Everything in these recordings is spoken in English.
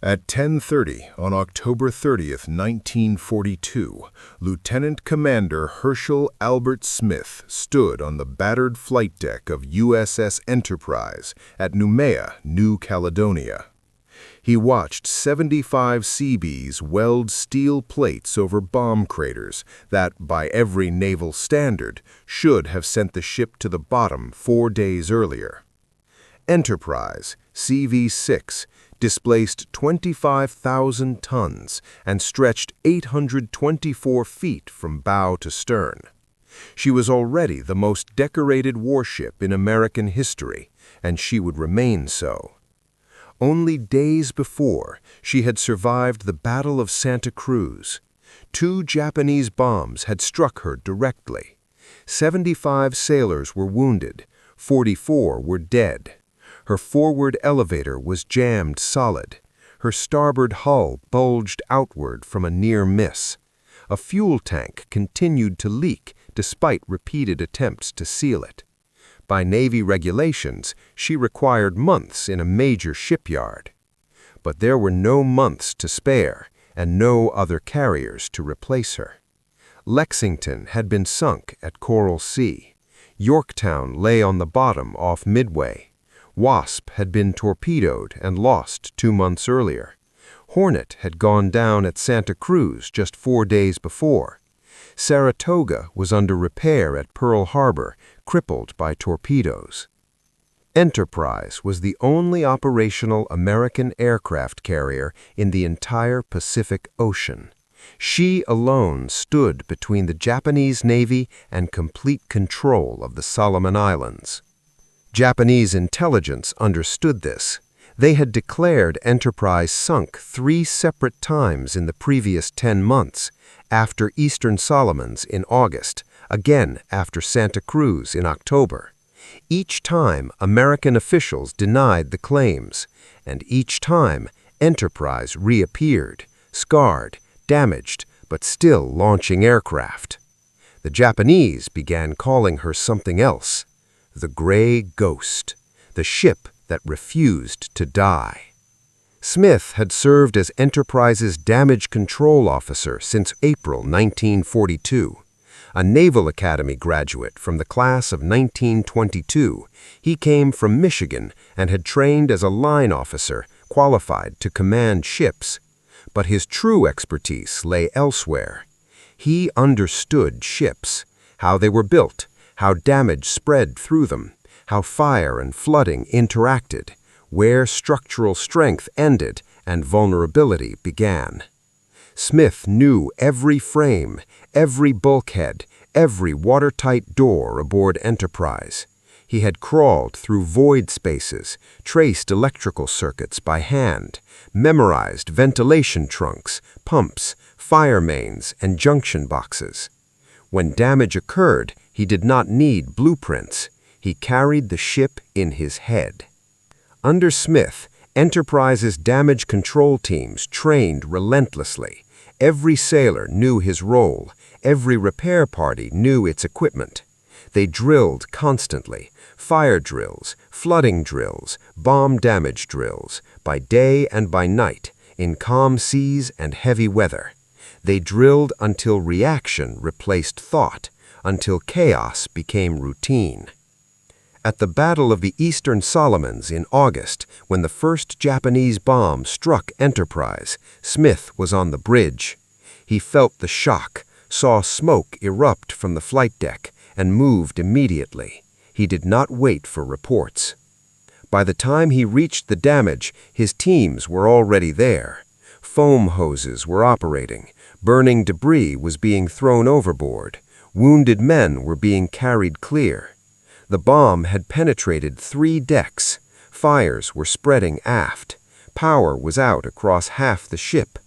At 10:30 on October 30th, 1942, Lieutenant Commander Herschel Albert Smith stood on the battered flight deck of USS Enterprise at Noumea, New Caledonia. He watched 75 Seabees weld steel plates over bomb craters that, by every naval standard, should have sent the ship to the bottom 4 days earlier. Enterprise, CV-6, displaced 25,000 tons and stretched 824 feet from bow to stern. She was already the most decorated warship in American history, and she would remain so. Only days before, she had survived the Battle of Santa Cruz. 2 Japanese bombs had struck her directly. 75 sailors were wounded, 44 were dead. Her forward elevator was jammed solid. Her starboard hull bulged outward from a near miss. A fuel tank continued to leak despite repeated attempts to seal it. By Navy regulations, she required months in a major shipyard. But there were no months to spare and no other carriers to replace her. Lexington had been sunk at Coral Sea. Yorktown lay on the bottom off Midway. Wasp had been torpedoed and lost 2 months earlier. Hornet had gone down at Santa Cruz just 4 days before. Saratoga was under repair at Pearl Harbor, crippled by torpedoes. Enterprise was the only operational American aircraft carrier in the entire Pacific Ocean. She alone stood between the Japanese Navy and complete control of the Solomon Islands. Japanese intelligence understood this. They had declared Enterprise sunk 3 separate times in the previous 10 months, after Eastern Solomons in August, again after Santa Cruz in October. Each time, American officials denied the claims, and each time, Enterprise reappeared, scarred, damaged, but still launching aircraft. The Japanese began calling her something else. The Gray Ghost, the ship that refused to die. Smith had served as Enterprise's damage control officer since April 1942. A Naval Academy graduate from the class of 1922, he came from Michigan and had trained as a line officer, qualified to command ships. But his true expertise lay elsewhere. He understood ships, how they were built, how damage spread through them, how fire and flooding interacted, where structural strength ended and vulnerability began. Smith knew every frame, every bulkhead, every watertight door aboard Enterprise. He had crawled through void spaces, traced electrical circuits by hand, memorized ventilation trunks, pumps, fire mains, and junction boxes. When damage occurred, he did not need blueprints. He carried the ship in his head. Under Smith, Enterprise's damage control teams trained relentlessly. Every sailor knew his role. Every repair party knew its equipment. They drilled constantly, fire drills, flooding drills, bomb damage drills, by day and by night, in calm seas and heavy weather. They drilled until reaction replaced thought, until chaos became routine. At the Battle of the Eastern Solomons in August, when the first Japanese bomb struck Enterprise, Smith was on the bridge. He felt the shock, saw smoke erupt from the flight deck, and moved immediately. He did not wait for reports. By the time he reached the damage, his teams were already there. Foam hoses were operating. Burning debris was being thrown overboard. Wounded men were being carried clear. The bomb had penetrated 3 decks. Fires were spreading aft. Power was out across half the ship.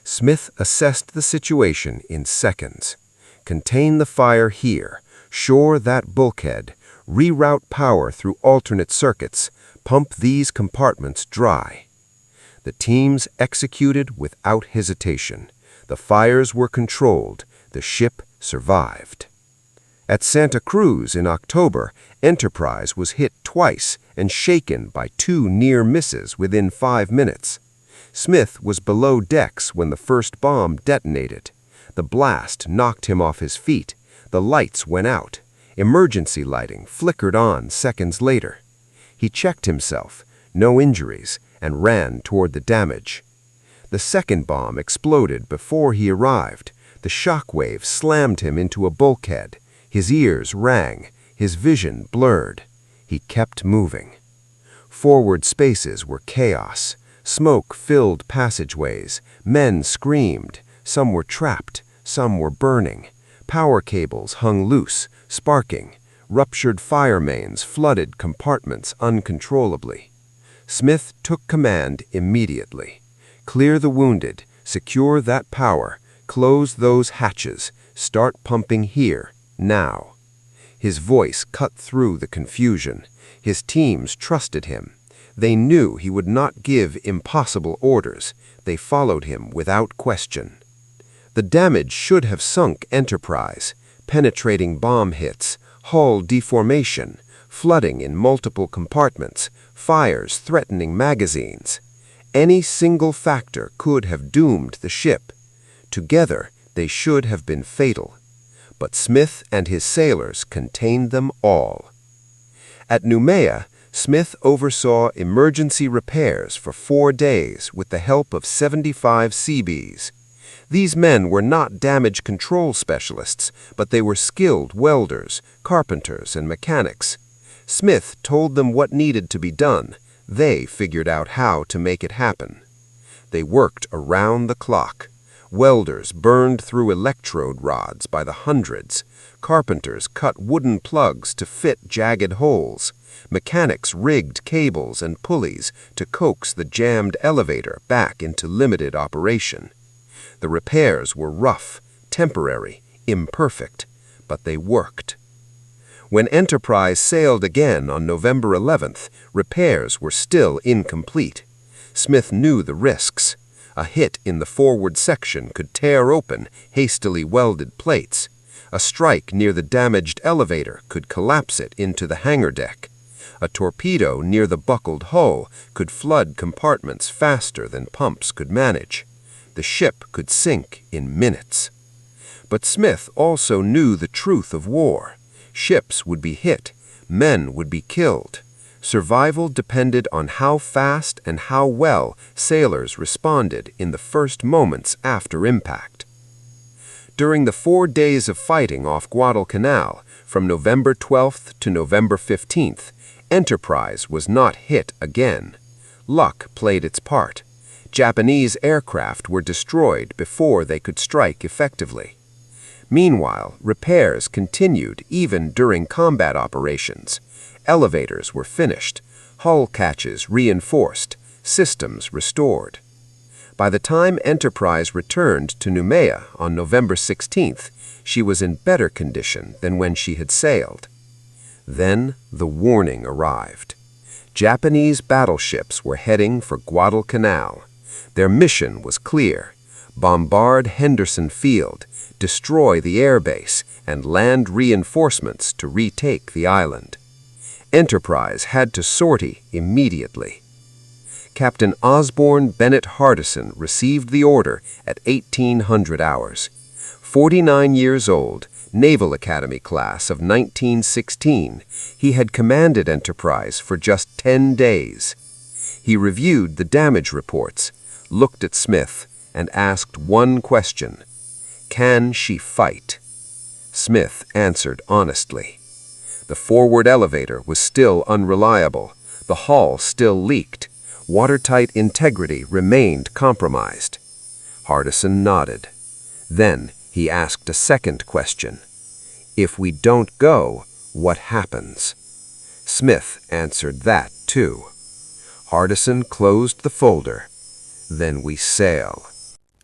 Smith assessed the situation in seconds. Contain the fire here, shore that bulkhead, reroute power through alternate circuits, pump these compartments dry. The teams executed without hesitation. The fires were controlled. The ship survived. At Santa Cruz in October, Enterprise was hit twice and shaken by 2 near misses within 5 minutes. Smith was below decks when the first bomb detonated. The blast knocked him off his feet. The lights went out. Emergency lighting flickered on seconds later. He checked himself, no injuries, and ran toward the damage. The second bomb exploded before he arrived. The shock wave slammed him into a bulkhead. His ears rang, his vision blurred. He kept moving. Forward spaces were chaos. Smoke filled passageways. Men screamed. Some were trapped. Some were burning. Power cables hung loose, sparking. Ruptured fire mains flooded compartments uncontrollably. Smith took command immediately. Clear the wounded, secure that power, close those hatches, start pumping here, now. His voice cut through the confusion. His teams trusted him. They knew he would not give impossible orders. They followed him without question. The damage should have sunk Enterprise. Penetrating bomb hits, hull deformation, flooding in multiple compartments, fires threatening magazines. Any single factor could have doomed the ship. Together, they should have been fatal. But Smith and his sailors contained them all. At Noumea, Smith oversaw emergency repairs for 4 days with the help of 75 Seabees. These men were not damage control specialists, but they were skilled welders, carpenters, and mechanics. Smith told them what needed to be done. They figured out how to make it happen. They worked around the clock. Welders burned through electrode rods by the hundreds. Carpenters cut wooden plugs to fit jagged holes. Mechanics rigged cables and pulleys to coax the jammed elevator back into limited operation. The repairs were rough, temporary, imperfect, but they worked. When Enterprise sailed again on November 11th, repairs were still incomplete. Smith knew the risks. A hit in the forward section could tear open hastily welded plates. A strike near the damaged elevator could collapse it into the hangar deck. A torpedo near the buckled hull could flood compartments faster than pumps could manage. The ship could sink in minutes. But Smith also knew the truth of war. Ships would be hit. Men would be killed. Survival depended on how fast and how well sailors responded in the first moments after impact. During the 4 days of fighting off Guadalcanal, from November 12th to November 15th, Enterprise was not hit again. Luck played its part. Japanese aircraft were destroyed before they could strike effectively. Meanwhile, repairs continued even during combat operations. Elevators were finished, hull catches reinforced, systems restored. By the time Enterprise returned to Noumea on November 16th, she was in better condition than when she had sailed. Then the warning arrived. Japanese battleships were heading for Guadalcanal. Their mission was clear: bombard Henderson Field, destroy the airbase, and land reinforcements to retake the island. Enterprise had to sortie immediately. Captain Osborne Bennett Hardison received the order at 1800 hours. 49 years old, Naval Academy class of 1916, he had commanded Enterprise for just 10 days. He reviewed the damage reports, looked at Smith, and asked one question: "Can she fight?" Smith answered honestly. The forward elevator was still unreliable. The hull still leaked. Watertight integrity remained compromised. Hardison nodded. Then he asked a second question: "If we don't go, what happens?" Smith answered that too. Hardison closed the folder. "Then we sail."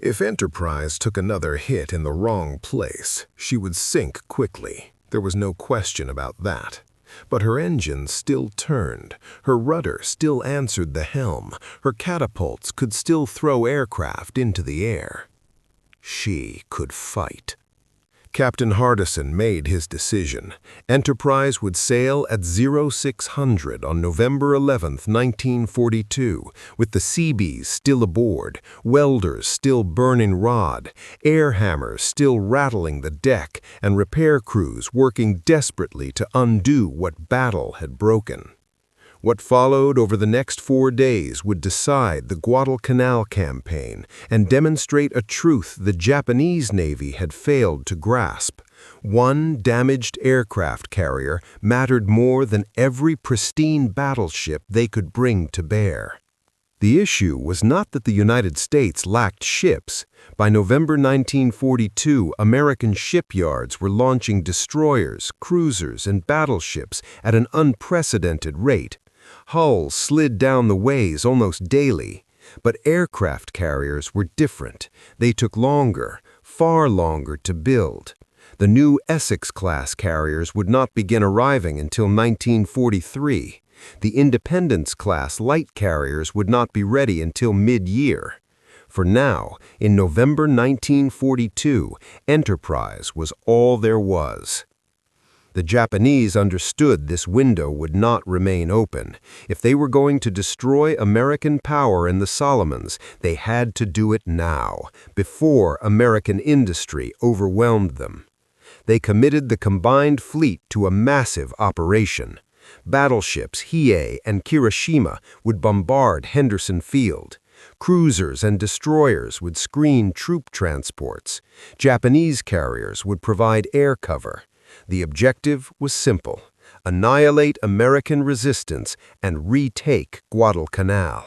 If Enterprise took another hit in the wrong place, she would sink quickly. There was no question about that. But her engines still turned, her rudder still answered the helm, her catapults could still throw aircraft into the air. She could fight. Captain Hardison made his decision. Enterprise would sail at 0600 on November 11, 1942, with the Seabees still aboard, welders still burning rod, air hammers still rattling the deck, and repair crews working desperately to undo what battle had broken. What followed over the next 4 days would decide the Guadalcanal campaign and demonstrate a truth the Japanese Navy had failed to grasp. One damaged aircraft carrier mattered more than every pristine battleship they could bring to bear. The issue was not that the United States lacked ships. By November 1942, American shipyards were launching destroyers, cruisers, and battleships at an unprecedented rate. Hulls slid down the ways almost daily. But aircraft carriers were different. They took longer, far longer to build. The new Essex-class carriers would not begin arriving until 1943. The Independence-class light carriers would not be ready until mid-year. For now, in November 1942, Enterprise was all there was. The Japanese understood this window would not remain open. If they were going to destroy American power in the Solomons, they had to do it now, before American industry overwhelmed them. They committed the combined fleet to a massive operation. Battleships Hiei and Kirishima would bombard Henderson Field. Cruisers and destroyers would screen troop transports. Japanese carriers would provide air cover. The objective was simple: annihilate American resistance and retake Guadalcanal.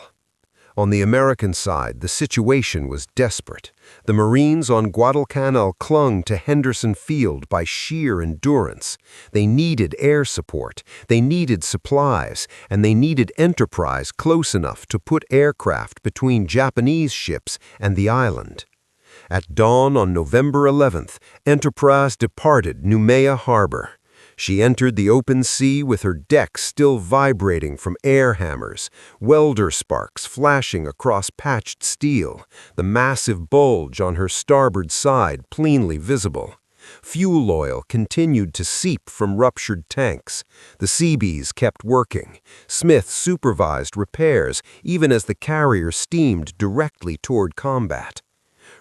On the American side, the situation was desperate. The Marines on Guadalcanal clung to Henderson Field by sheer endurance. They needed air support, they needed supplies, and they needed Enterprise close enough to put aircraft between Japanese ships and the island. At dawn on November 11th, Enterprise departed Noumea Harbor. She entered the open sea with her decks still vibrating from air hammers, welder sparks flashing across patched steel, the massive bulge on her starboard side plainly visible. Fuel oil continued to seep from ruptured tanks. The Seabees kept working. Smith supervised repairs even as the carrier steamed directly toward combat.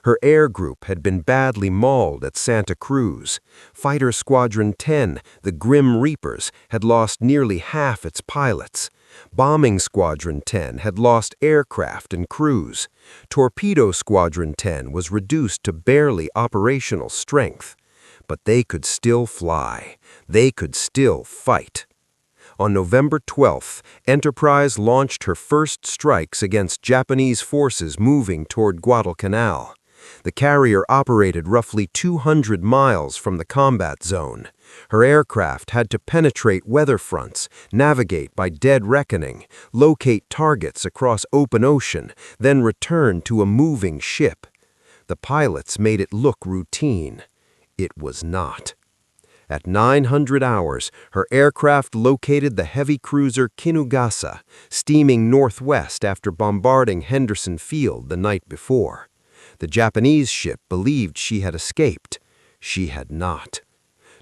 Her air group had been badly mauled at Santa Cruz. Fighter Squadron 10, the Grim Reapers, had lost nearly half its pilots. Bombing Squadron 10 had lost aircraft and crews. Torpedo Squadron 10 was reduced to barely operational strength. But they could still fly. They could still fight. On November 12th, Enterprise launched her first strikes against Japanese forces moving toward Guadalcanal. The carrier operated roughly 200 miles from the combat zone. Her aircraft had to penetrate weather fronts, navigate by dead reckoning, locate targets across open ocean, then return to a moving ship. The pilots made it look routine. It was not. At 900 hours, her aircraft located the heavy cruiser Kinugasa, steaming northwest after bombarding Henderson Field the night before. The Japanese ship believed she had escaped. She had not.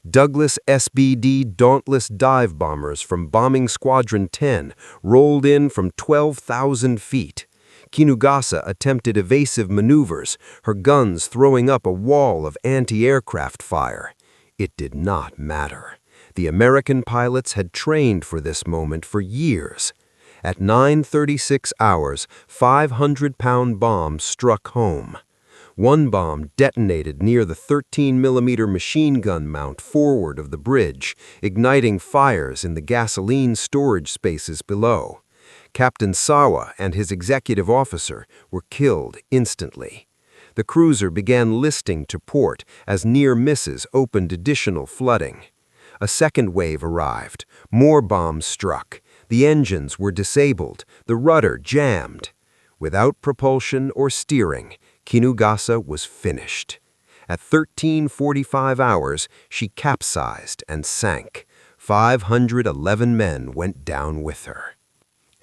Douglas SBD Dauntless dive bombers from Bombing Squadron 10 rolled in from 12,000 feet. Kinugasa attempted evasive maneuvers, her guns throwing up a wall of anti-aircraft fire. It did not matter. The American pilots had trained for this moment for years. At 9:36 hours, 500-pound bombs struck home. One bomb detonated near the 13mm machine gun mount forward of the bridge, igniting fires in the gasoline storage spaces below. Captain Sawa and his executive officer were killed instantly. The cruiser began listing to port as near misses opened additional flooding. A second wave arrived. More bombs struck. The engines were disabled, the rudder jammed. Without propulsion or steering, Kinugasa was finished. At 13:45 hours, she capsized and sank. 511 men went down with her.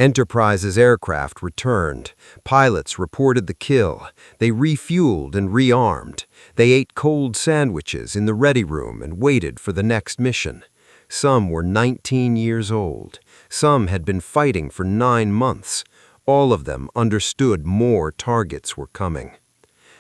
Enterprise's aircraft returned. Pilots reported the kill. They refueled and rearmed. They ate cold sandwiches in the ready room and waited for the next mission. Some were 19 years old. Some had been fighting for 9 months. All of them understood more targets were coming.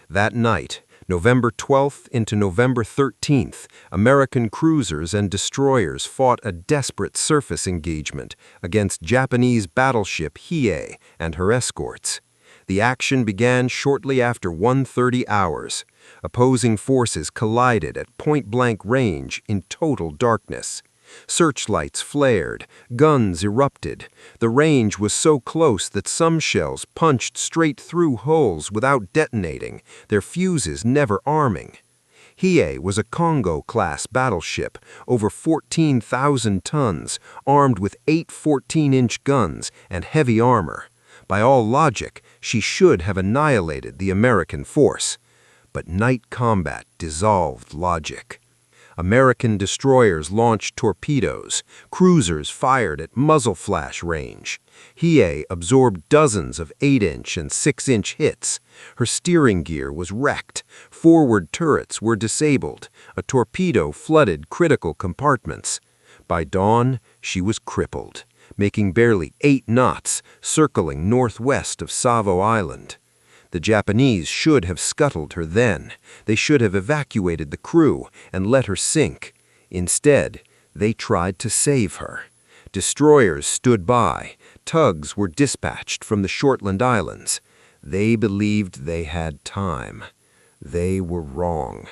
That night, November 12th into November 13th, American cruisers and destroyers fought a desperate surface engagement against Japanese battleship Hiei and her escorts. The action began shortly after 1:30 hours. Opposing forces collided at point-blank range in total darkness. Searchlights flared, guns erupted. The range was so close that some shells punched straight through holes without detonating, their fuses never arming. Hiei was a Congo-class battleship, over 14,000 tons, armed with 8 14-inch guns and heavy armor. By all logic, she should have annihilated the American force. But night combat dissolved logic. American destroyers launched torpedoes. Cruisers fired at muzzle flash range. Hiei absorbed dozens of 8-inch and 6-inch hits. Her steering gear was wrecked. Forward turrets were disabled. A torpedo flooded critical compartments. By dawn, she was crippled, making barely 8 knots, circling northwest of Savo Island. The Japanese should have scuttled her then. They should have evacuated the crew and let her sink. Instead, they tried to save her. Destroyers stood by. Tugs were dispatched from the Shortland Islands. They believed they had time. They were wrong.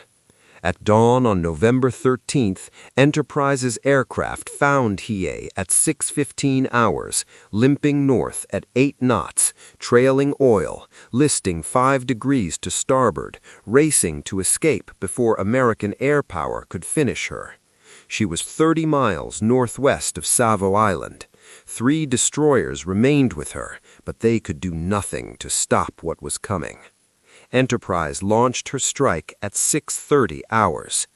At dawn on November 13th, Enterprise's aircraft found Hiei at 6:15 hours, limping north at 8 knots, trailing oil, listing 5 degrees to starboard, racing to escape before American air power could finish her. She was 30 miles northwest of Savo Island. 3 destroyers remained with her, but they could do nothing to stop what was coming. Enterprise launched her strike at 6:30 hours.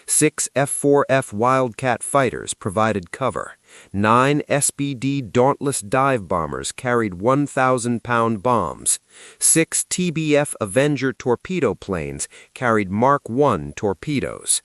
6 F-4F Wildcat fighters provided cover. 9 SBD Dauntless dive bombers carried 1,000-pound bombs. 6 TBF Avenger torpedo planes carried Mark I torpedoes.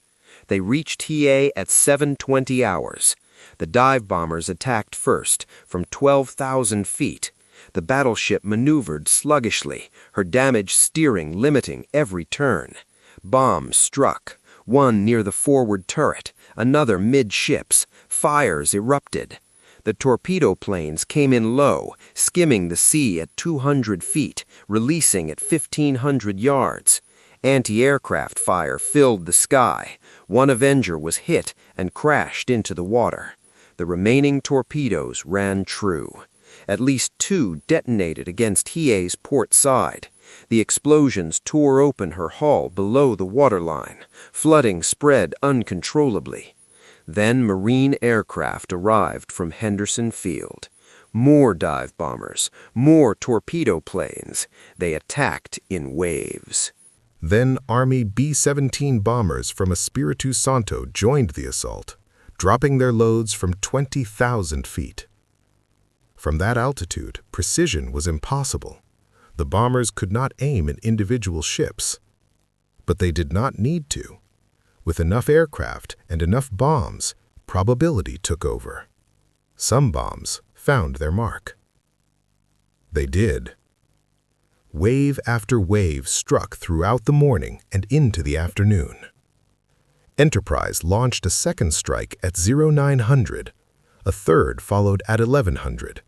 They reached Hiei at 7:20 hours. The dive bombers attacked first, from 12,000 feet. The battleship maneuvered sluggishly, her damaged steering limiting every turn. Bombs struck, one near the forward turret, another midships. Fires erupted. The torpedo planes came in low, skimming the sea at 200 feet, releasing at 1,500 yards. Anti-aircraft fire filled the sky. One Avenger was hit and crashed into the water. The remaining torpedoes ran true. At least 2 detonated against Hiei's port side. The explosions tore open her hull below the waterline. Flooding spread uncontrollably. Then Marine aircraft arrived from Henderson Field. More dive bombers, more torpedo planes. They attacked in waves. Then Army B-17 bombers from Espiritu Santo joined the assault, dropping their loads from 20,000 feet. From that altitude, precision was impossible. The bombers could not aim at individual ships. But they did not need to. With enough aircraft and enough bombs, probability took over. Some bombs found their mark. They did. Wave after wave struck throughout the morning and into the afternoon. Enterprise launched a second strike at 0900. A third followed at 1100.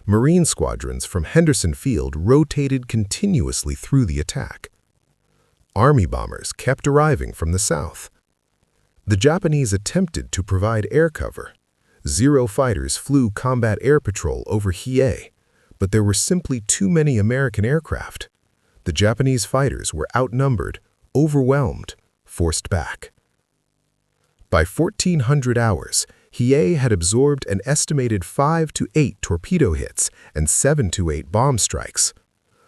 Marine squadrons from Henderson Field rotated continuously through the attack. Army bombers kept arriving from the south. The Japanese attempted to provide air cover. 0 fighters flew combat air patrol over Hiei, but there were simply too many American aircraft. The Japanese fighters were outnumbered, overwhelmed, forced back. By 1400 hours, Hiei had absorbed an estimated 5 to 8 torpedo hits and 7 to 8 bomb strikes.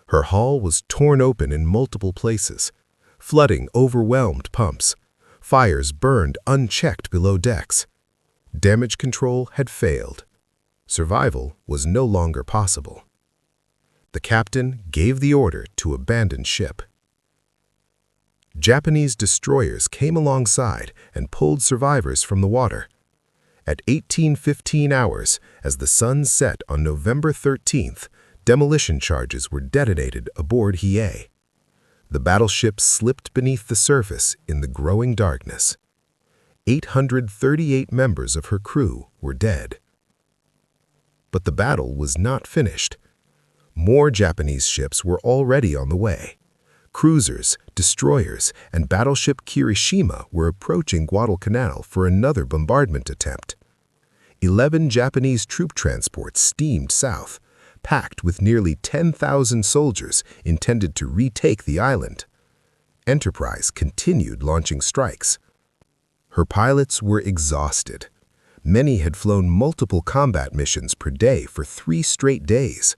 Her hull was torn open in multiple places. Flooding overwhelmed pumps. Fires burned unchecked below decks. Damage control had failed. Survival was no longer possible. The captain gave the order to abandon ship. Japanese destroyers came alongside and pulled survivors from the water. At 18:15 hours, as the sun set on November 13th, demolition charges were detonated aboard Hiei. The battleship slipped beneath the surface in the growing darkness. 838 members of her crew were dead. But the battle was not finished. More Japanese ships were already on the way. Cruisers, destroyers, and battleship Kirishima were approaching Guadalcanal for another bombardment attempt. 11 Japanese troop transports steamed south, packed with nearly 10,000 soldiers intended to retake the island. Enterprise continued launching strikes. Her pilots were exhausted. Many had flown multiple combat missions per day for 3 straight days.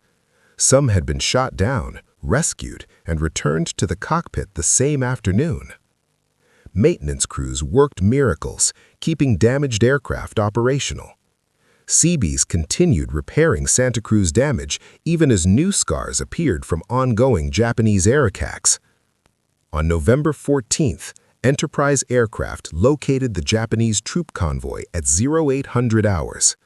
Some had been shot down, rescued, and returned to the cockpit the same afternoon. Maintenance crews worked miracles, keeping damaged aircraft operational. Seabees continued repairing Santa Cruz damage even as new scars appeared from ongoing Japanese air attacks. On November 14th, Enterprise aircraft located the Japanese troop convoy at 0800 hours.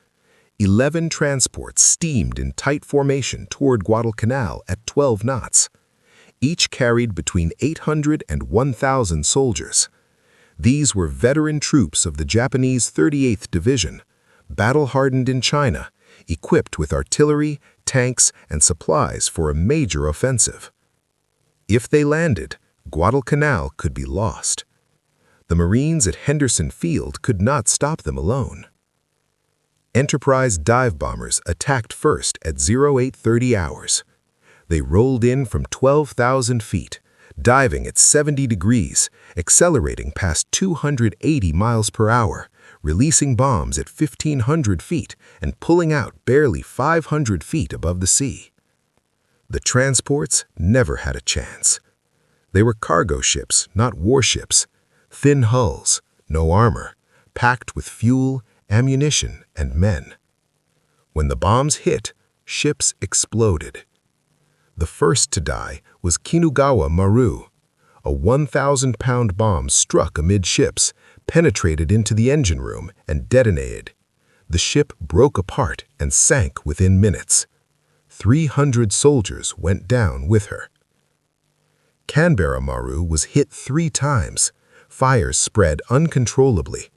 11 transports steamed in tight formation toward Guadalcanal at 12 knots. Each carried between 800 and 1,000 soldiers. These were veteran troops of the Japanese 38th Division, battle-hardened in China, equipped with artillery, tanks, and supplies for a major offensive. If they landed, Guadalcanal could be lost. The Marines at Henderson Field could not stop them alone. Enterprise dive bombers attacked first at 0830 hours. They rolled in from 12,000 feet, diving at 70 degrees, accelerating past 280 miles per hour, releasing bombs at 1,500 feet and pulling out barely 500 feet above the sea. The transports never had a chance. They were cargo ships, not warships. Thin hulls, no armor, packed with fuel, ammunition, and men. When the bombs hit, ships exploded. The first to die was Kinugawa Maru. A 1,000-pound bomb struck amidships, penetrated into the engine room, and detonated. The ship broke apart and sank within minutes. 300 soldiers went down with her. Canberra Maru was hit 3 times. Fires spread uncontrollably.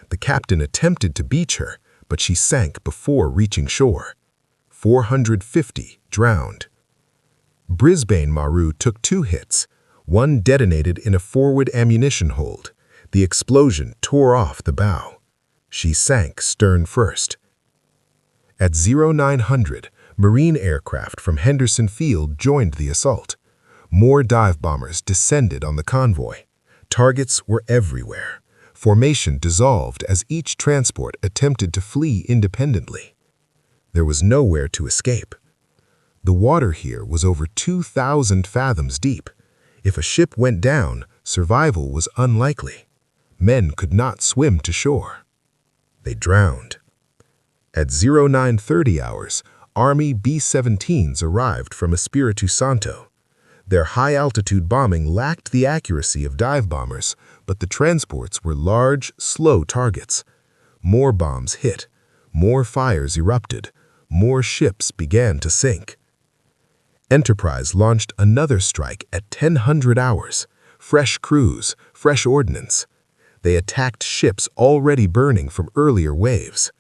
The captain attempted to beach her, but she sank before reaching shore. 450 drowned. Brisbane Maru took 2 hits. One detonated in a forward ammunition hold. The explosion tore off the bow. She sank stern first. At 0900, Marine aircraft from Henderson Field joined the assault. More dive bombers descended on the convoy. Targets were everywhere. Formation dissolved as each transport attempted to flee independently. There was nowhere to escape. The water here was over 2,000 fathoms deep. If a ship went down, survival was unlikely. Men could not swim to shore. They drowned. At 0930 hours, Army B-17s arrived from Espiritu Santo. Their high-altitude bombing lacked the accuracy of dive bombers, but the transports were large, slow targets. More bombs hit. More fires erupted. More ships began to sink. Enterprise launched another strike at 1000 hours. Fresh crews, fresh ordnance. They attacked ships already burning from earlier waves.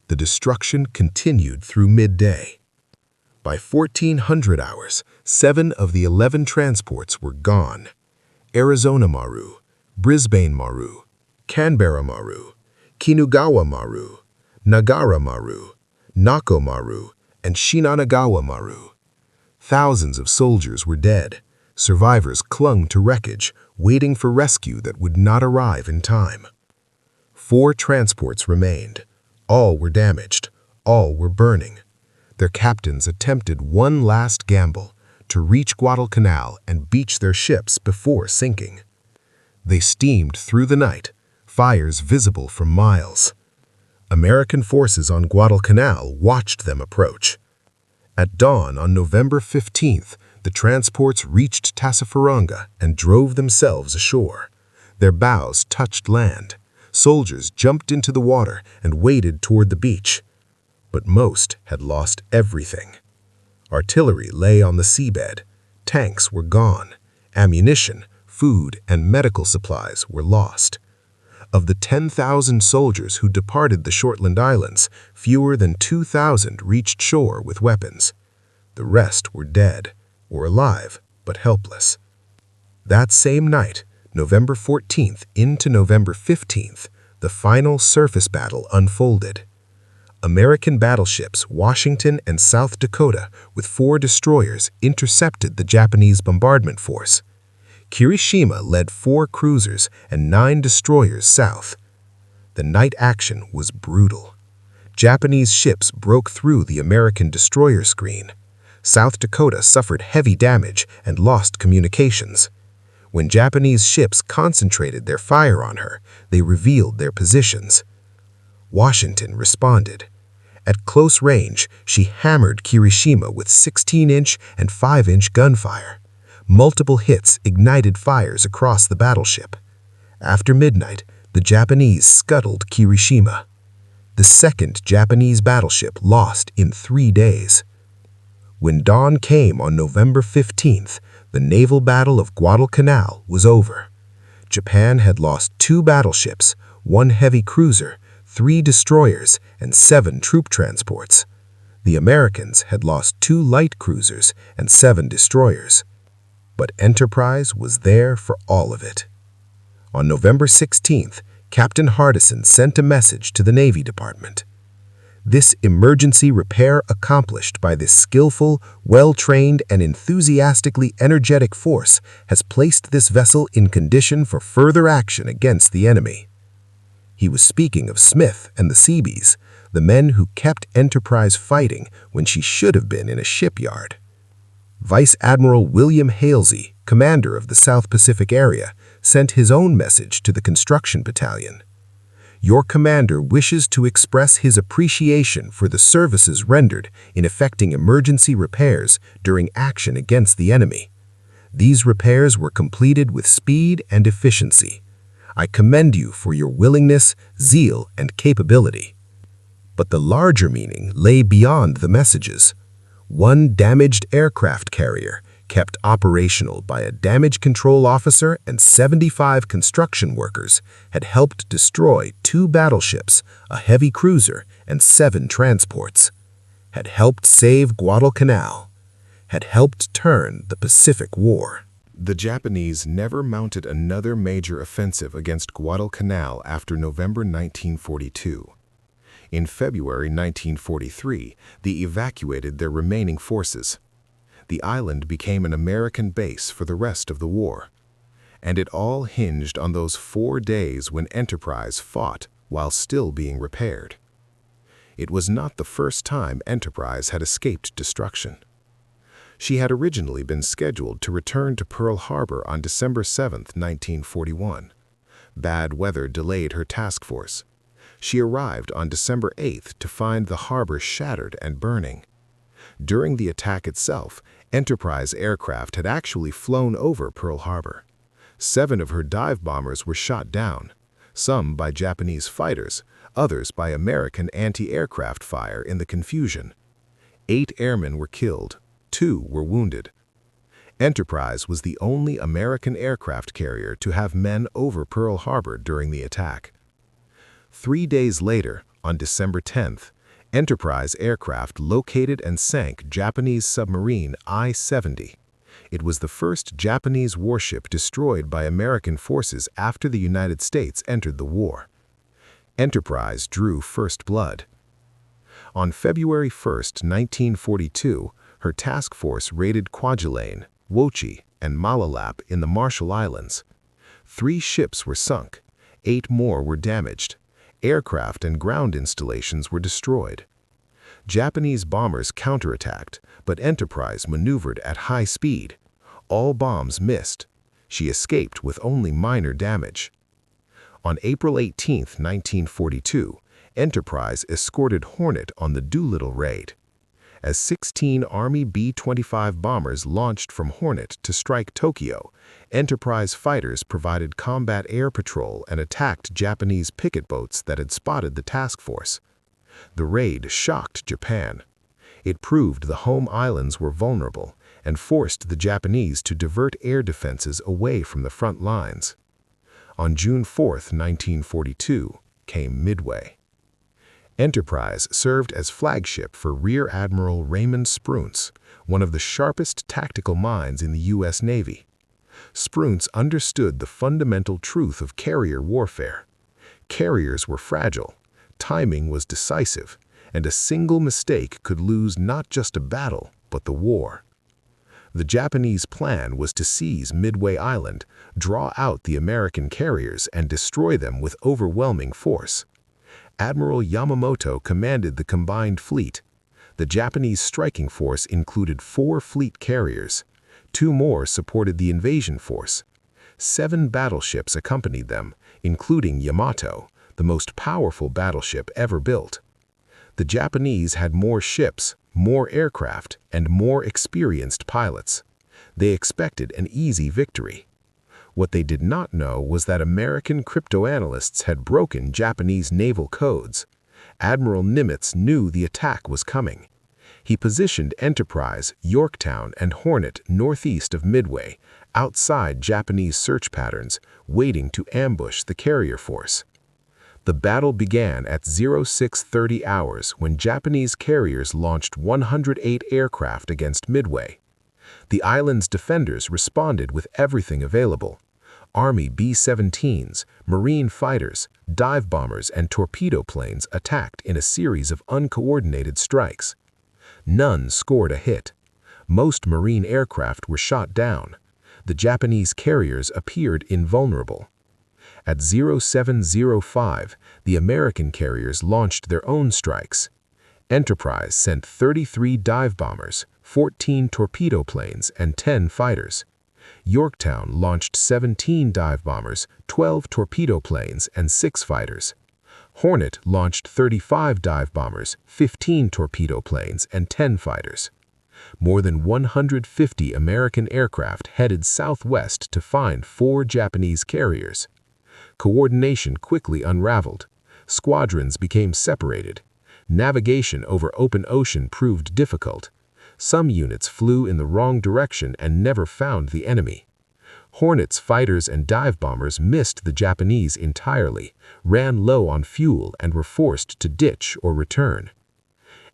The destruction continued through midday. By 1400 hours, 7 of the 11 transports were gone. Arizona Maru, Brisbane Maru, Canberra Maru, Kinugawa Maru, Nagara Maru, Nako Maru, and Shinanagawa Maru. Thousands of soldiers were dead. Survivors clung to wreckage, waiting for rescue that would not arrive in time. 4 transports remained. All were damaged. All were burning. Their captains attempted one last gamble, to reach Guadalcanal and beach their ships before sinking. They steamed through the night, fires visible for miles. American forces on Guadalcanal watched them approach. At dawn on November 15th, the transports reached Tassafaronga and drove themselves ashore. Their bows touched land. Soldiers jumped into the water and waded toward the beach. But most had lost everything. Artillery lay on the seabed. Tanks were gone. Ammunition, food, and medical supplies were lost. Of the 10,000 soldiers who departed the Shortland Islands, fewer than 2,000 reached shore with weapons. The rest were dead, or alive, but helpless. That same night, November 14th into November 15th, the final surface battle unfolded. American battleships Washington and South Dakota with 4 destroyers intercepted the Japanese bombardment force. Kirishima led 4 cruisers and 9 destroyers south. The night action was brutal. Japanese ships broke through the American destroyer screen. South Dakota suffered heavy damage and lost communications. When Japanese ships concentrated their fire on her, they revealed their positions. Washington responded. At close range, she hammered Kirishima with 16-inch and 5-inch gunfire. Multiple hits ignited fires across the battleship. After midnight, the Japanese scuttled Kirishima. The second Japanese battleship lost in 3 days. When dawn came on November 15th, the naval battle of Guadalcanal was over. Japan had lost 2 battleships, 1 heavy cruiser, 3 destroyers, and 7 troop transports. The Americans had lost 2 light cruisers and 7 destroyers. But Enterprise was there for all of it. On November 16th, Captain Hardison sent a message to the Navy Department. This emergency repair accomplished by this skillful, well-trained, and enthusiastically energetic force has placed this vessel in condition for further action against the enemy. He was speaking of Smith and the Seabees, the men who kept Enterprise fighting when she should have been in a shipyard. Vice Admiral William Halsey, commander of the South Pacific area, sent his own message to the construction battalion. Your commander wishes to express his appreciation for the services rendered in effecting emergency repairs during action against the enemy. These repairs were completed with speed and efficiency. I commend you for your willingness, zeal, and capability. But the larger meaning lay beyond the messages. 1 damaged aircraft carrier, kept operational by a damage control officer and 75 construction workers, had helped destroy 2 battleships, a heavy cruiser, and 7 transports. Had helped save Guadalcanal. Had helped turn the Pacific War. The Japanese never mounted another major offensive against Guadalcanal after November 1942. In February 1943, they evacuated their remaining forces. The island became an American base for the rest of the war. And it all hinged on those 4 days when Enterprise fought while still being repaired. It was not the first time Enterprise had escaped destruction. She had originally been scheduled to return to Pearl Harbor on December 7, 1941. Bad weather delayed her task force. She arrived on December 8th to find the harbor shattered and burning. During the attack itself, Enterprise aircraft had actually flown over Pearl Harbor. 7 of her dive bombers were shot down, some by Japanese fighters, others by American anti-aircraft fire in the confusion. 8 airmen were killed, 2 were wounded. Enterprise was the only American aircraft carrier to have men over Pearl Harbor during the attack. 3 days later, on December 10th, Enterprise aircraft located and sank Japanese submarine I-70. It was the first Japanese warship destroyed by American forces after the United States entered the war. Enterprise drew first blood. On February 1, 1942, her task force raided Kwajalein, Wochi, and Malalap in the Marshall Islands. 3 ships were sunk, 8 more were damaged. Aircraft and ground installations were destroyed. Japanese bombers counterattacked, but Enterprise maneuvered at high speed. All bombs missed. She escaped with only minor damage. On April 18, 1942, Enterprise escorted Hornet on the Doolittle raid. As 16 Army B-25 bombers launched from Hornet to strike Tokyo, Enterprise fighters provided combat air patrol and attacked Japanese picket boats that had spotted the task force. The raid shocked Japan. It proved the home islands were vulnerable and forced the Japanese to divert air defenses away from the front lines. On June 4, 1942, came Midway. Enterprise served as flagship for Rear Admiral Raymond Spruance, one of the sharpest tactical minds in the U.S. Navy. Spruance understood the fundamental truth of carrier warfare. Carriers were fragile, timing was decisive, and a single mistake could lose not just a battle, but the war. The Japanese plan was to seize Midway Island, draw out the American carriers, and destroy them with overwhelming force. Admiral Yamamoto commanded the combined fleet. The Japanese striking force included 4 fleet carriers. 2 more supported the invasion force. 7 battleships accompanied them, including Yamato, the most powerful battleship ever built. The Japanese had more ships, more aircraft, and more experienced pilots. They expected an easy victory. What they did not know was that American cryptoanalysts had broken Japanese naval codes. Admiral Nimitz knew the attack was coming. He positioned Enterprise, Yorktown, and Hornet northeast of Midway, outside Japanese search patterns, waiting to ambush the carrier force. The battle began at 0630 hours when Japanese carriers launched 108 aircraft against Midway. The island's defenders responded with everything available. Army B-17s, Marine fighters, dive bombers, and torpedo planes attacked in a series of uncoordinated strikes. None scored a hit. Most Marine aircraft were shot down. The Japanese carriers appeared invulnerable. At 0705, the American carriers launched their own strikes. Enterprise sent 33 dive bombers, 14 torpedo planes, and 10 fighters. Yorktown launched 17 dive bombers, 12 torpedo planes, and 6 fighters. Hornet launched 35 dive bombers, 15 torpedo planes, and 10 fighters. More than 150 American aircraft headed southwest to find 4 Japanese carriers. Coordination quickly unraveled. Squadrons became separated. Navigation over open ocean proved difficult. Some units flew in the wrong direction and never found the enemy. Hornet's fighters and dive bombers missed the Japanese entirely, ran low on fuel, and were forced to ditch or return.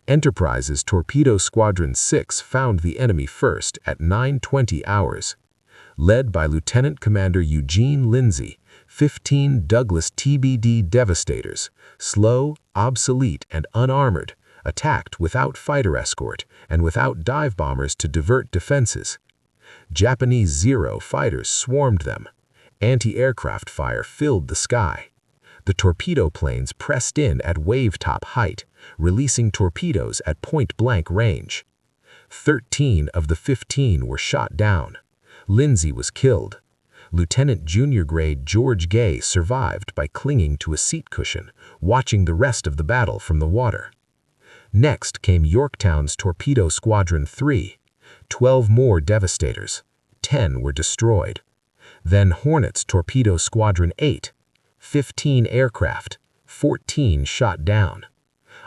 Enterprise's Torpedo Squadron 6 found the enemy first at 9:20 hours. Led by Lieutenant Commander Eugene Lindsay, 15 Douglas TBD Devastators, slow, obsolete, and unarmored, attacked without fighter escort and without dive bombers to divert defenses. Japanese Zero fighters swarmed them. Anti-aircraft fire filled the sky. The torpedo planes pressed in at wave-top height, releasing torpedoes at point-blank range. 13 of the 15 were shot down. Lindsay was killed. Lieutenant Junior Grade George Gay survived by clinging to a seat cushion, watching the rest of the battle from the water. Next came Yorktown's Torpedo Squadron 3, 12 more Devastators, 10 were destroyed. Then Hornet's Torpedo Squadron 8, 15 aircraft, 14 shot down.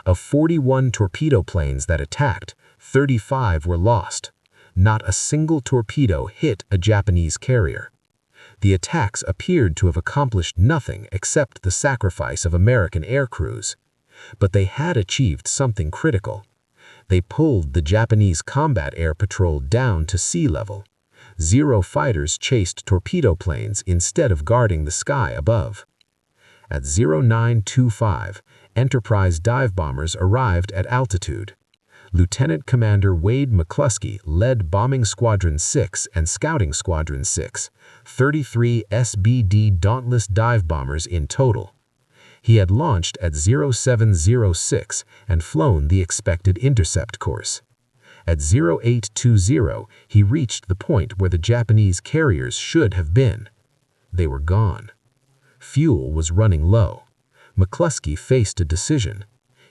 Of 41 torpedo planes that attacked, 35 were lost. Not a single torpedo hit a Japanese carrier. The attacks appeared to have accomplished nothing except the sacrifice of American air crews. But they had achieved something critical. They pulled the Japanese combat air patrol down to sea level. Zero fighters chased torpedo planes instead of guarding the sky above. At 0925, Enterprise dive bombers arrived at altitude. Lieutenant Commander Wade McCluskey led Bombing Squadron 6 and Scouting Squadron 6, 33 SBD Dauntless dive bombers in total. He had launched at 0706 and flown the expected intercept course. At 0820, he reached the point where the Japanese carriers should have been. They were gone. Fuel was running low. McCluskey faced a decision.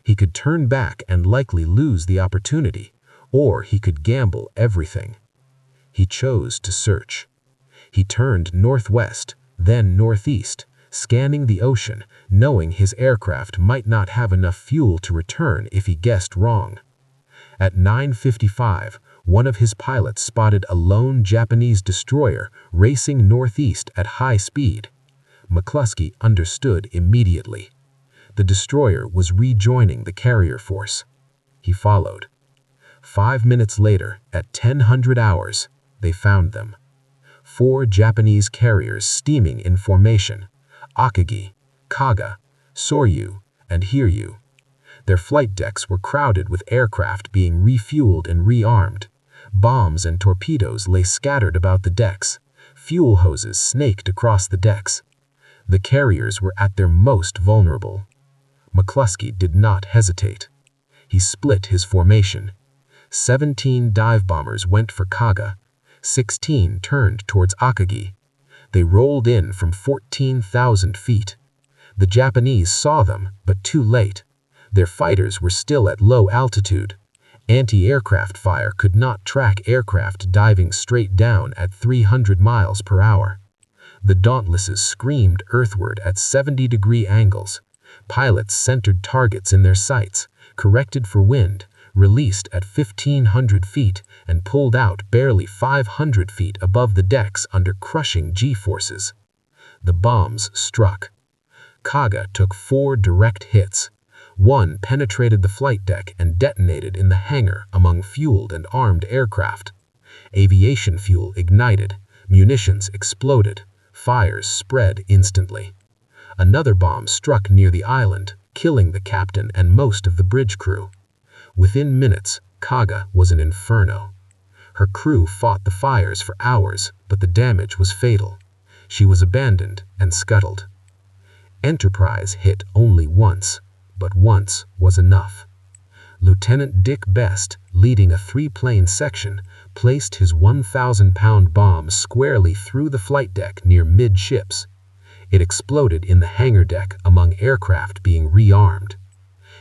He could turn back and likely lose the opportunity, or he could gamble everything. He chose to search. He turned northwest, then northeast, scanning the ocean, knowing his aircraft might not have enough fuel to return if he guessed wrong. At 9:55, one of his pilots spotted a lone Japanese destroyer racing northeast at high speed. McCluskey understood immediately. The destroyer was rejoining the carrier force. He followed. 5 minutes later, at 1000 hours, they found them. 4 Japanese carriers steaming in formation: Akagi, Kaga, Soryu, and Hiryu. Their flight decks were crowded with aircraft being refueled and rearmed. Bombs and torpedoes lay scattered about the decks. Fuel hoses snaked across the decks. The carriers were at their most vulnerable. McCluskey did not hesitate. He split his formation. 17 dive bombers went for Kaga. 16 turned towards Akagi. They rolled in from 14,000 feet. The Japanese saw them, but too late. Their fighters were still at low altitude. Anti-aircraft fire could not track aircraft diving straight down at 300 miles per hour. The Dauntlesses screamed earthward at 70-degree angles. Pilots centered targets in their sights, corrected for wind, released at 1,500 feet, and pulled out barely 500 feet above the decks under crushing G-forces. The bombs struck. Kaga took 4 direct hits. One penetrated the flight deck and detonated in the hangar among fueled and armed aircraft. Aviation fuel ignited. Munitions exploded. Fires spread instantly. Another bomb struck near the island, killing the captain and most of the bridge crew. Within minutes, Kaga was an inferno. Her crew fought the fires for hours, but the damage was fatal. She was abandoned and scuttled. Enterprise hit only once, but once was enough. Lieutenant Dick Best, leading a 3-plane section, placed his 1,000-pound bomb squarely through the flight deck near midships. It exploded in the hangar deck among aircraft being rearmed.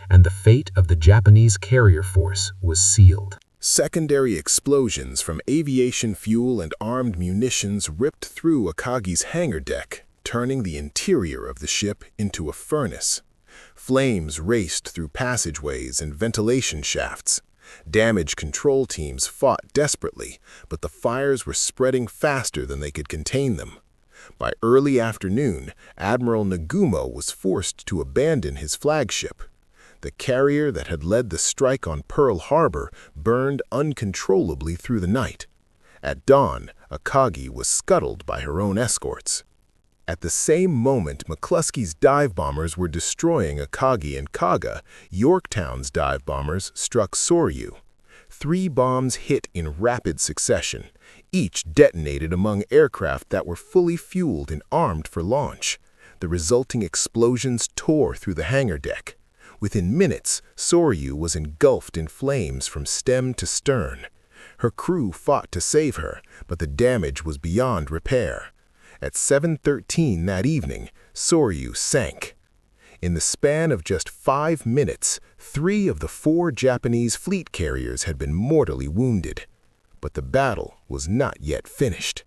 And the fate of the Japanese carrier force was sealed. Secondary explosions from aviation fuel and armed munitions ripped through Akagi's hangar deck, turning the interior of the ship into a furnace. Flames raced through passageways and ventilation shafts. Damage control teams fought desperately, but the fires were spreading faster than they could contain them. By early afternoon, Admiral Nagumo was forced to abandon his flagship. The carrier that had led the strike on Pearl Harbor burned uncontrollably through the night. At dawn, Akagi was scuttled by her own escorts. At the same moment McCluskey's dive bombers were destroying Akagi and Kaga, Yorktown's dive bombers struck Soryu. 3 bombs hit in rapid succession. Each detonated among aircraft that were fully fueled and armed for launch. The resulting explosions tore through the hangar deck. Within minutes, Soryu was engulfed in flames from stem to stern. Her crew fought to save her, but the damage was beyond repair. At 7:13 that evening, Soryu sank. In the span of just 5 minutes, 3 of the 4 Japanese fleet carriers had been mortally wounded. But the battle was not yet finished.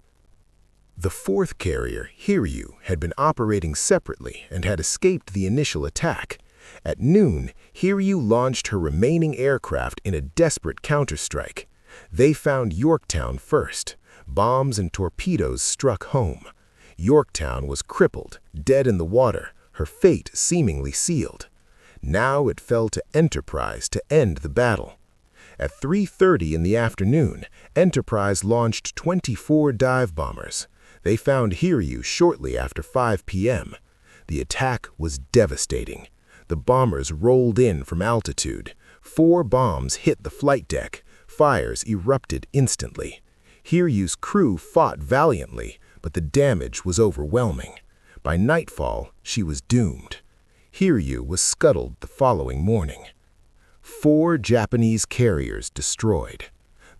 The 4th carrier, Hiryu, had been operating separately and had escaped the initial attack. At noon, Hiryu launched her remaining aircraft in a desperate counterstrike. They found Yorktown first. Bombs and torpedoes struck home. Yorktown was crippled, dead in the water, her fate seemingly sealed. Now it fell to Enterprise to end the battle. At 3:30 in the afternoon, Enterprise launched 24 dive bombers. They found Hiryu shortly after 5 p.m. The attack was devastating. The bombers rolled in from altitude. 4 bombs hit the flight deck. Fires erupted instantly. Hiryu's crew fought valiantly, but the damage was overwhelming. By nightfall, she was doomed. Hiryu was scuttled the following morning. 4 Japanese carriers destroyed.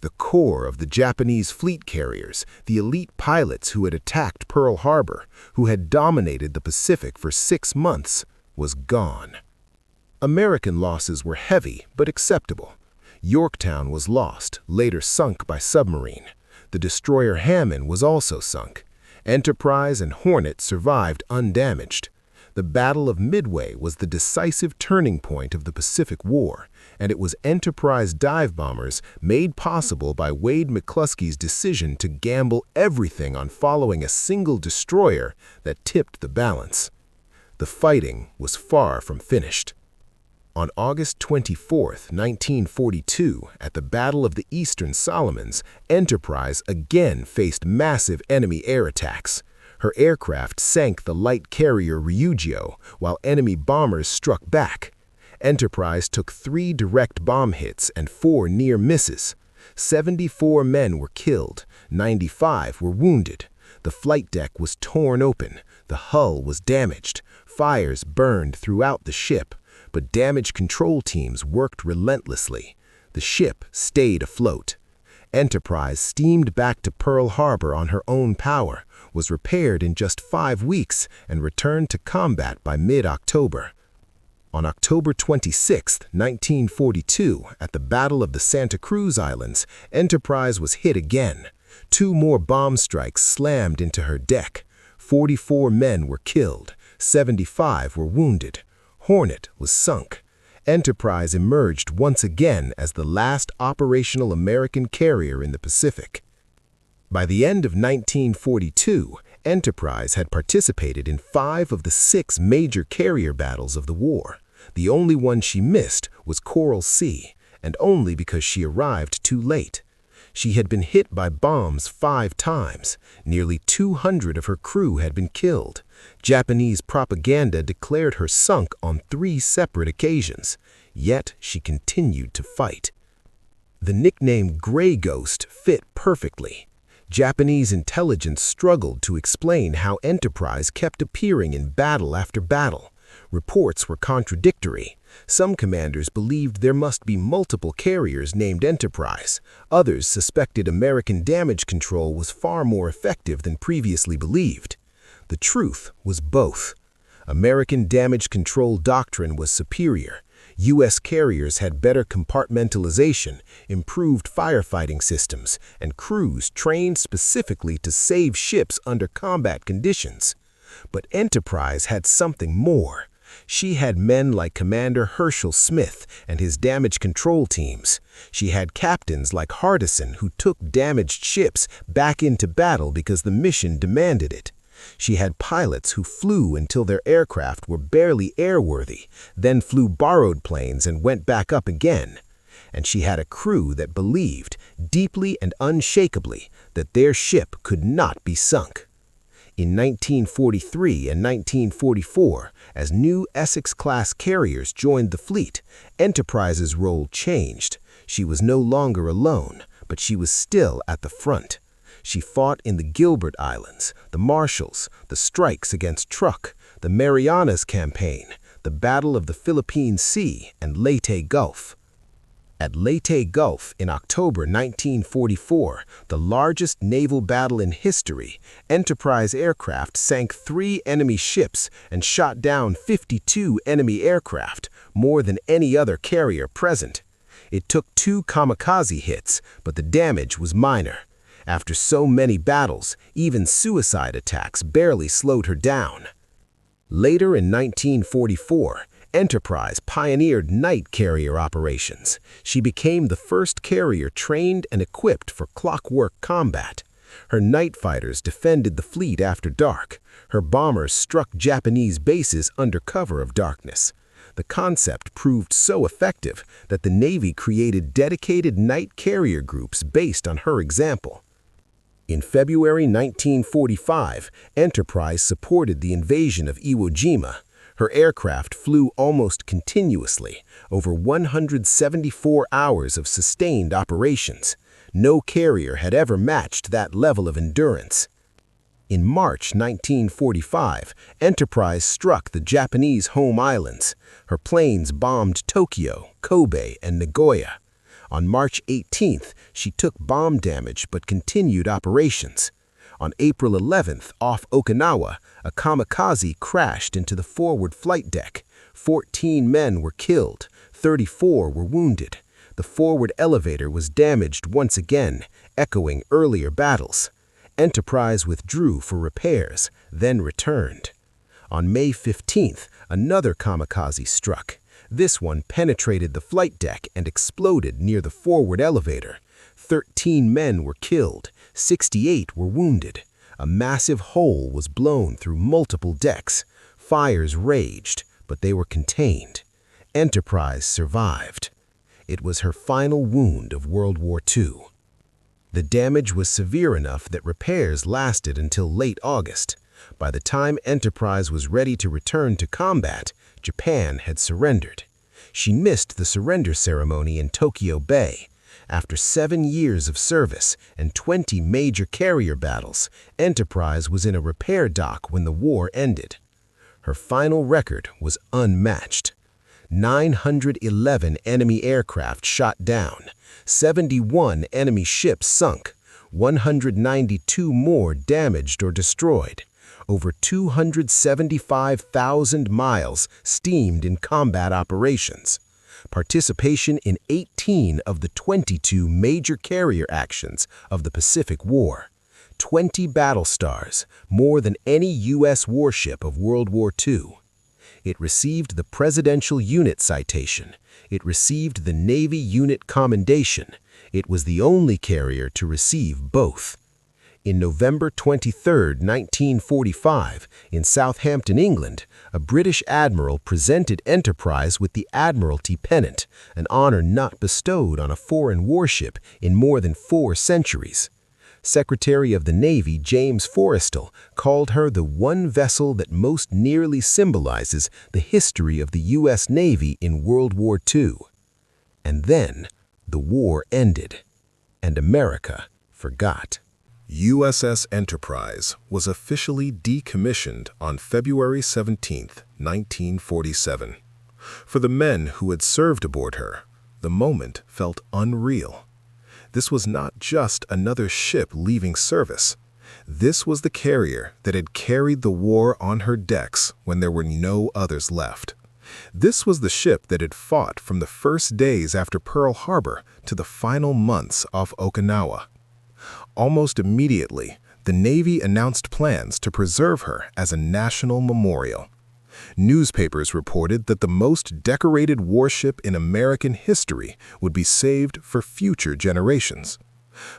The core of the Japanese fleet carriers, the elite pilots who had attacked Pearl Harbor, who had dominated the Pacific for 6 months, was gone. American losses were heavy but acceptable. Yorktown was lost, later sunk by submarine. The destroyer Hammond was also sunk. Enterprise and Hornet survived undamaged. The Battle of Midway was the decisive turning point of the Pacific War, and it was Enterprise dive bombers made possible by Wade McCluskey's decision to gamble everything on following a single destroyer that tipped the balance. The fighting was far from finished. On August 24, 1942, at the Battle of the Eastern Solomons, Enterprise again faced massive enemy air attacks. Her aircraft sank the light carrier Ryugyō, while enemy bombers struck back. Enterprise took 3 direct bomb hits and 4 near misses. 74 men were killed, 95 were wounded. The flight deck was torn open, the hull was damaged, fires burned throughout the ship, but damage control teams worked relentlessly. The ship stayed afloat. Enterprise steamed back to Pearl Harbor on her own power, was repaired in just 5 weeks, and returned to combat by mid-October. On October 26, 1942, at the Battle of the Santa Cruz Islands, Enterprise was hit again. 2 more bomb strikes slammed into her deck. 44 men were killed, 75 were wounded. Hornet was sunk. Enterprise emerged once again as the last operational American carrier in the Pacific. By the end of 1942, Enterprise had participated in 5 of the 6 major carrier battles of the war. The only one she missed was Coral Sea, and only because she arrived too late. She had been hit by bombs 5 times. Nearly 200 of her crew had been killed. Japanese propaganda declared her sunk on 3 separate occasions, yet she continued to fight. The nickname Gray Ghost fit perfectly. Japanese intelligence struggled to explain how Enterprise kept appearing in battle after battle. Reports were contradictory. Some commanders believed there must be multiple carriers named Enterprise. Others suspected American damage control was far more effective than previously believed. The truth was both. American damage control doctrine was superior. U.S. carriers had better compartmentalization, improved firefighting systems, and crews trained specifically to save ships under combat conditions. But Enterprise had something more. She had men like Commander Herschel Smith and his damage control teams. She had captains like Hardison who took damaged ships back into battle because the mission demanded it. She had pilots who flew until their aircraft were barely airworthy, then flew borrowed planes and went back up again. And she had a crew that believed, deeply and unshakably, that their ship could not be sunk. In 1943 and 1944, as new Essex-class carriers joined the fleet, Enterprise's role changed. She was no longer alone, but she was still at the front. She fought in the Gilbert Islands, the Marshalls, the strikes against Truk, the Marianas Campaign, the Battle of the Philippine Sea, and Leyte Gulf. At Leyte Gulf in October 1944, the largest naval battle in history, Enterprise aircraft sank 3 enemy ships and shot down 52 enemy aircraft, more than any other carrier present. It took 2 kamikaze hits, but the damage was minor. After so many battles, even suicide attacks barely slowed her down. Later in 1944, Enterprise pioneered night carrier operations. She became the first carrier trained and equipped for clockwork combat. Her night fighters defended the fleet after dark. Her bombers struck Japanese bases under cover of darkness. The concept proved so effective that the Navy created dedicated night carrier groups based on her example. In February 1945, Enterprise supported the invasion of Iwo Jima. Her aircraft flew almost continuously, over 174 hours of sustained operations. No carrier had ever matched that level of endurance. In March 1945, Enterprise struck the Japanese home islands. Her planes bombed Tokyo, Kobe, and Nagoya. On March 18th, she took bomb damage but continued operations. On April 11th, off Okinawa, a kamikaze crashed into the forward flight deck. 14 men were killed, 34 were wounded. The forward elevator was damaged once again, echoing earlier battles. Enterprise withdrew for repairs, then returned. On May 15th, another kamikaze struck. This one penetrated the flight deck and exploded near the forward elevator. 13 men were killed, 68 were wounded. A massive hole was blown through multiple decks. Fires raged, but they were contained. Enterprise survived. It was her final wound of World War II. The damage was severe enough that repairs lasted until late August. By the time Enterprise was ready to return to combat, Japan had surrendered. She missed the surrender ceremony in Tokyo Bay. After 7 years of service and 20 major carrier battles, Enterprise was in a repair dock when the war ended. Her final record was unmatched. 911 enemy aircraft shot down, 71 enemy ships sunk, 192 more damaged or destroyed. Over 275,000 miles steamed in combat operations. Participation in 18 of the 22 major carrier actions of the Pacific War. 20 battle stars, more than any U.S. warship of World War II. It received the Presidential Unit Citation. It received the Navy Unit Commendation. It was the only carrier to receive both. In November 23, 1945, in Southampton, England, a British admiral presented Enterprise with the Admiralty Pennant, an honor not bestowed on a foreign warship in more than 4 centuries. Secretary of the Navy James Forrestal called her the one vessel that most nearly symbolizes the history of the U.S. Navy in World War II. And then the war ended, and America forgot. USS Enterprise was officially decommissioned on February 17, 1947. For the men who had served aboard her, the moment felt unreal. This was not just another ship leaving service. This was the carrier that had carried the war on her decks when there were no others left. This was the ship that had fought from the first days after Pearl Harbor to the final months off Okinawa. Almost immediately, the Navy announced plans to preserve her as a national memorial. Newspapers reported that the most decorated warship in American history would be saved for future generations.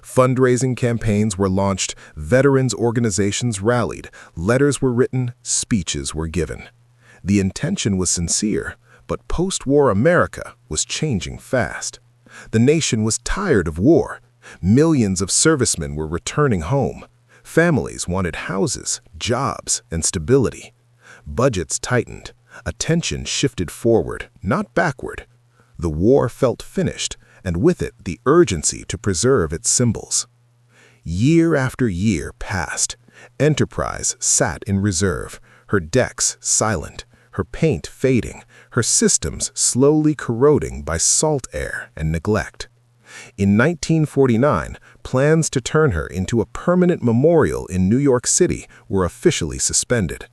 Fundraising campaigns were launched, veterans organizations rallied, letters were written, speeches were given. The intention was sincere, but post-war America was changing fast. The nation was tired of war. Millions of servicemen were returning home. Families wanted houses, jobs, and stability. Budgets tightened. Attention shifted forward, not backward. The war felt finished, and with it the urgency to preserve its symbols. Year after year passed. Enterprise sat in reserve, her decks silent, her paint fading, her systems slowly corroding by salt air and neglect. In 1949, plans to turn her into a permanent memorial in New York City were officially suspended.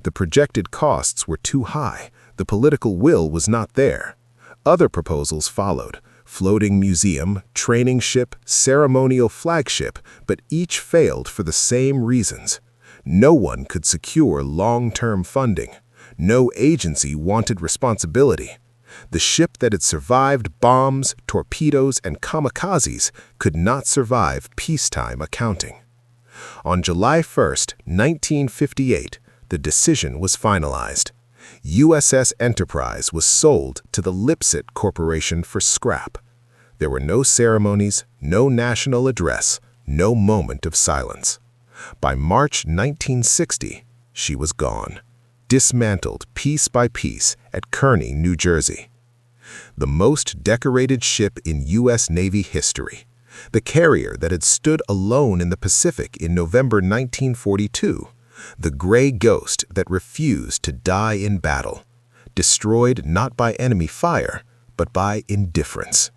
The projected costs were too high. The political will was not there. Other proposals followed: floating museum, training ship, ceremonial flagship, but each failed for the same reasons. No one could secure long-term funding. No agency wanted responsibility. The ship that had survived bombs, torpedoes, and kamikazes could not survive peacetime accounting. On July 1, 1958, the decision was finalized. USS Enterprise was sold to the Lipset Corporation for scrap. There were no ceremonies, no national address, no moment of silence. By March 1960, she was gone, dismantled piece by piece at Kearney, New Jersey. The most decorated ship in U.S. Navy history, the carrier that had stood alone in the Pacific in November 1942, the gray ghost that refused to die in battle, destroyed not by enemy fire, but by indifference.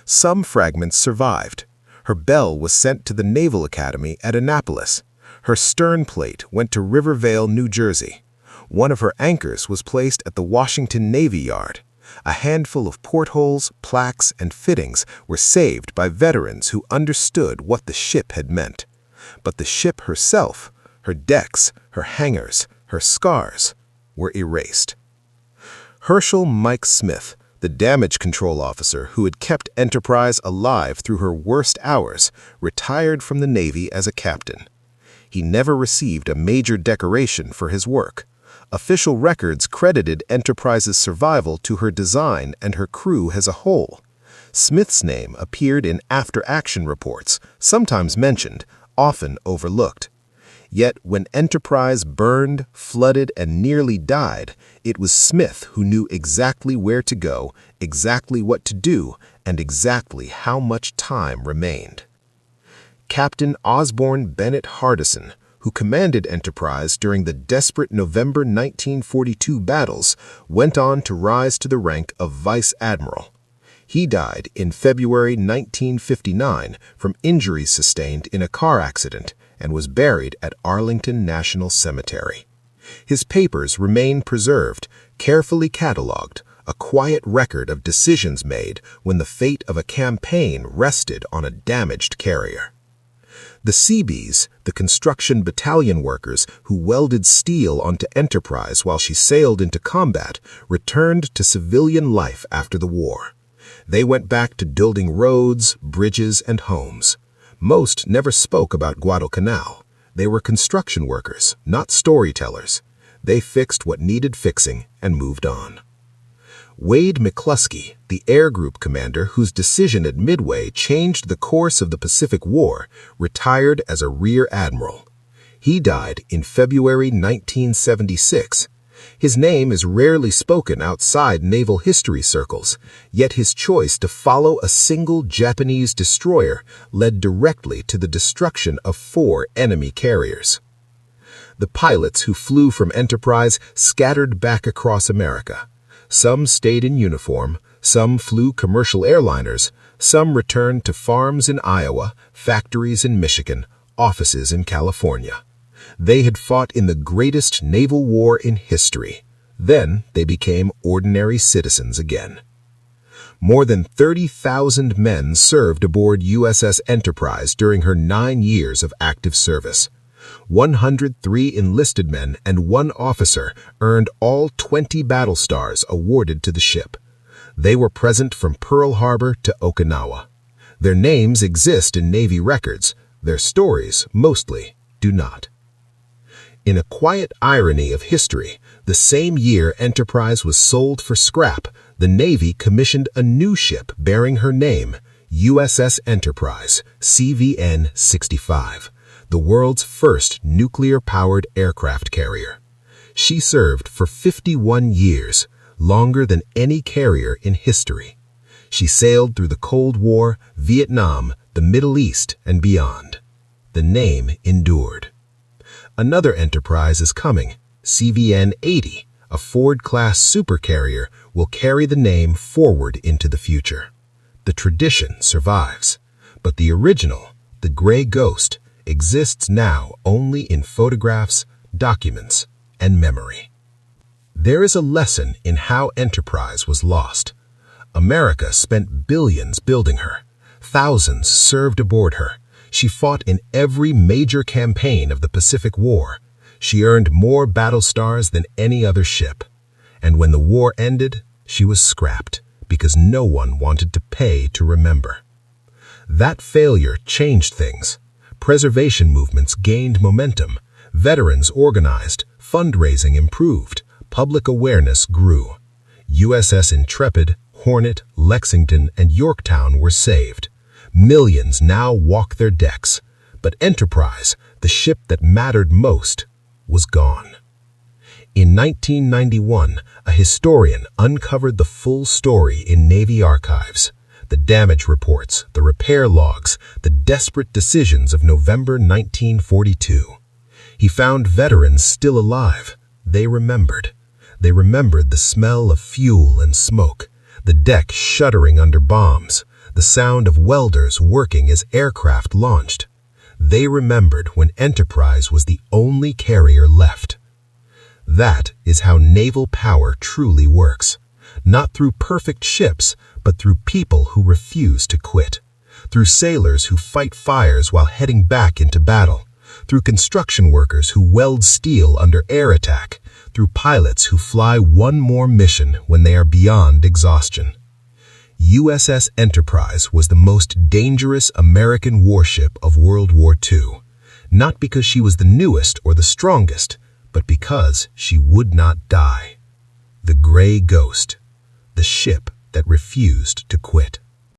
Some fragments survived. Her bell was sent to the Naval Academy at Annapolis. Her stern plate went to Rivervale, New Jersey. One of her anchors was placed at the Washington Navy Yard. A handful of portholes, plaques, and fittings were saved by veterans who understood what the ship had meant. But the ship herself, her decks, her hangars, her scars, were erased. Herschel Mike Smith, the damage control officer who had kept Enterprise alive through her worst hours, retired from the Navy as a captain. He never received a major decoration for his work. Official records credited Enterprise's survival to her design and her crew as a whole. Smith's name appeared in after-action reports, sometimes mentioned, often overlooked. Yet when Enterprise burned, flooded, and nearly died, it was Smith who knew exactly where to go, exactly what to do, and exactly how much time remained. Captain Osborne Bennett Hardison, who commanded Enterprise during the desperate November 1942 battles, went on to rise to the rank of Vice Admiral. He died in February 1959 from injuries sustained in a car accident and was buried at Arlington National Cemetery. His papers remain preserved, carefully catalogued, a quiet record of decisions made when the fate of a campaign rested on a damaged carrier. The Seabees, the construction battalion workers who welded steel onto Enterprise while she sailed into combat, returned to civilian life after the war. They went back to building roads, bridges, and homes. Most never spoke about Guadalcanal. They were construction workers, not storytellers. They fixed what needed fixing and moved on. Wade McCluskey, the air group commander whose decision at Midway changed the course of the Pacific War, retired as a rear admiral. He died in February 1976. His name is rarely spoken outside naval history circles, yet his choice to follow a single Japanese destroyer led directly to the destruction of 4 enemy carriers. The pilots who flew from Enterprise scattered back across America. Some stayed in uniform, some flew commercial airliners, some returned to farms in Iowa, factories in Michigan, offices in California. They had fought in the greatest naval war in history. Then they became ordinary citizens again. More than 30,000 men served aboard USS Enterprise during her 9 years of active service. 103 enlisted men and 1 officer earned all 20 battle stars awarded to the ship. They were present from Pearl Harbor to Okinawa. Their names exist in Navy records. Their stories, mostly, do not. In a quiet irony of history, the same year Enterprise was sold for scrap, the Navy commissioned a new ship bearing her name, USS Enterprise, CVN-65, the world's first nuclear-powered aircraft carrier. She served for 51 years, longer than any carrier in history. She sailed through the Cold War, Vietnam, the Middle East, and beyond. The name endured. Another Enterprise is coming. CVN-80, a Ford-class supercarrier, will carry the name forward into the future. The tradition survives, but the original, the Gray Ghost, exists now only in photographs, documents, and memory. There is a lesson in how Enterprise was lost. America spent billions building her. Thousands served aboard her. She fought in every major campaign of the Pacific War. She earned more battle stars than any other ship. And when the war ended, she was scrapped because no one wanted to pay to remember. That failure changed things. Preservation movements gained momentum. Veterans organized. Fundraising improved. Public awareness grew. USS Intrepid, Hornet, Lexington, and Yorktown were saved. Millions now walk their decks, but Enterprise, the ship that mattered most, was gone. In 1991, a historian uncovered the full story in Navy archives. The damage reports, the repair logs, the desperate decisions of November 1942. He found veterans still alive. They remembered. They remembered the smell of fuel and smoke, the deck shuddering under bombs, the sound of welders working as aircraft launched. They remembered when Enterprise was the only carrier left. That is how naval power truly works. Not through perfect ships, but through people who refuse to quit. Through sailors who fight fires while heading back into battle. Through construction workers who weld steel under air attack. Through pilots who fly one more mission when they are beyond exhaustion. USS Enterprise was the most dangerous American warship of World War II. Not because she was the newest or the strongest, but because she would not die. The Gray Ghost, the ship that refused to quit.